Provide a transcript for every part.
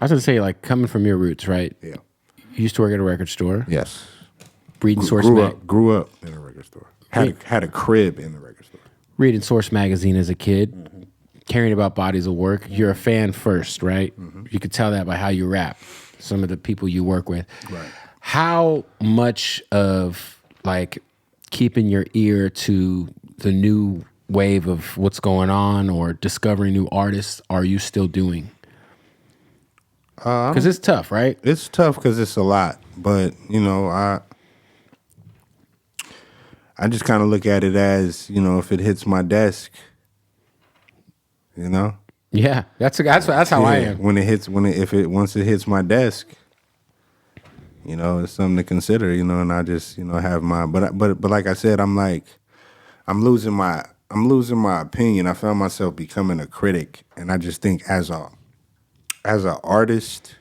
I was gonna say, like, coming from your roots, right? Yeah. You used to work at a record store. Yes. Reading Source Grew up in a record store. Had a crib in the record store. Reading Source magazine as a kid, caring about bodies of work. You're a fan first, right? You could tell that by how you rap. Some of the people you work with. Right. How much of like keeping your ear to the new wave of what's going on or discovering new artists are you still doing? Because it's tough, right? It's tough because it's a lot, but you know, I just kind of look at it as, you know, if it hits my desk, you know. Yeah, that's how I am. Once it hits my desk, you know, it's something to consider, you know, and I just, you know, have my but like I said, I'm losing my opinion. I found myself becoming a critic, and I just think as an artist,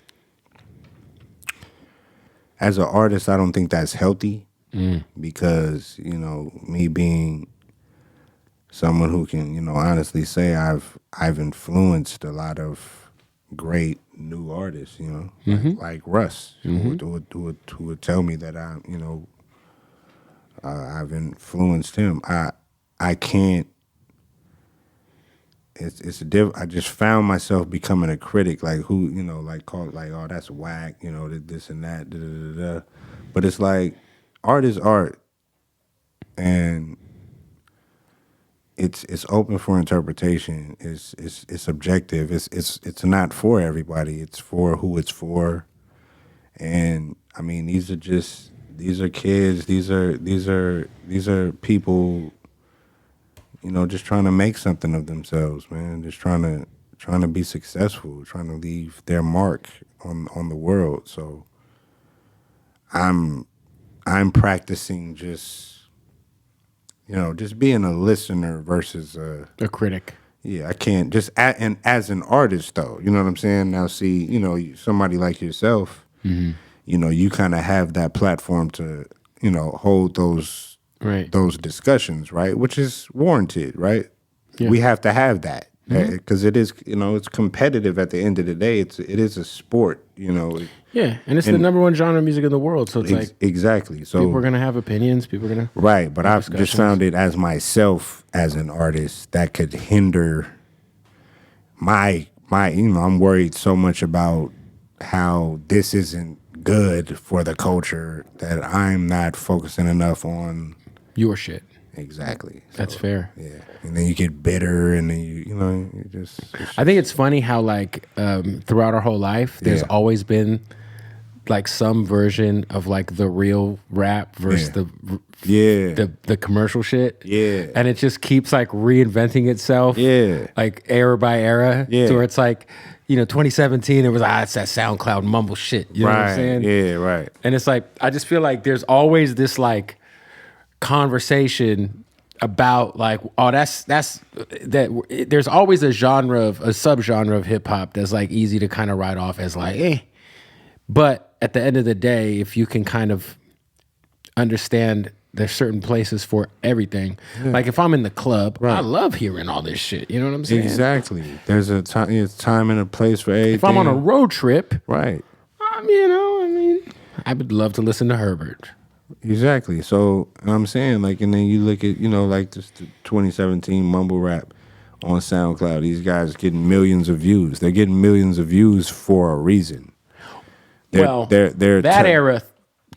I don't think that's healthy because, you know, me being someone who can, you know, honestly say I've influenced a lot of great new artists, you know, like Russ, who would tell me that I've influenced him. I can't. I just found myself becoming a critic, like who, you know, like called like, oh, that's whack, you know, this and that, da, da, da, da. But it's like art is art, and it's open for interpretation. It's subjective. It's not for everybody. It's for who it's for. And I mean, these are kids. These are people, you know, just trying to make something of themselves, man. Just trying to be successful, trying to leave their mark on the world. So I'm practicing just, you know, just being a listener versus a critic. Yeah, I can't just and as an artist though, you know what I'm saying? Now see, you know, somebody like yourself, you know, you kind of have that platform to, you know, hold those discussions, right? Which is warranted, right? Yeah. We have to have that because it is, you know, it's competitive at the end of the day. It is a sport, you know. Yeah, and it's the number one genre of music in the world, so it's like exactly. So people are gonna have opinions. People are gonna but I've just found it as myself as an artist that could hinder my. You know, I'm worried so much about how this isn't good for the culture that I'm not focusing enough on your shit. Exactly. That's fair. Yeah, and then you get bitter, and then you just. I think it's funny how like throughout our whole life, there's always been like some version of like the real rap versus the commercial shit. Yeah. And it just keeps like reinventing itself. Yeah. Like era by era. Yeah. So where it's like, you know, 2017, it was it's that SoundCloud mumble shit. You know what I'm saying? Yeah, right. And it's like, I just feel like there's always this like conversation about like, oh, that's that there's always a subgenre of hip hop that's like easy to kind of write off as like, But at the end of the day, if you can kind of understand there's certain places for everything. Yeah. Like if I'm in the club, I love hearing all this shit. You know what I'm saying? Exactly. There's a time and a place for everything. If I'm on a road trip, right. You know, I mean, I would love to listen to Herbert. Exactly. So I'm saying, like, and then you look at, you know, like this 2017 mumble rap on SoundCloud. These guys getting millions of views. They're getting millions of views for a reason. They're that era.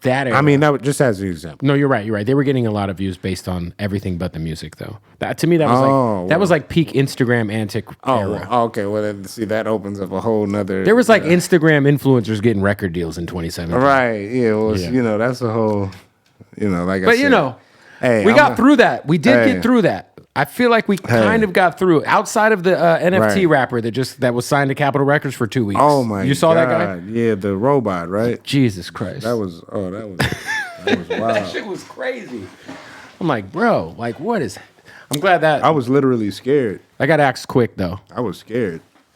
I mean, that was just as an example. No, you're right. They were getting a lot of views based on everything but the music, though. That to me, that was was like peak Instagram antic era. Okay. Well, then, see, that opens up a whole nother. There was like Instagram influencers getting record deals in 2017. Right. Yeah. Well, you know, that's a whole. You know, like. But you know, we got through that. We did get through that. I feel like we kind of got through outside of the NFT rapper that was signed to Capitol Records for 2 weeks. Oh my! You saw that guy? Yeah, the robot, right? Jesus Christ! That was wild. That shit was crazy. I'm like, bro, like what is? I'm glad that I was literally scared. I got axed quick though. I was scared.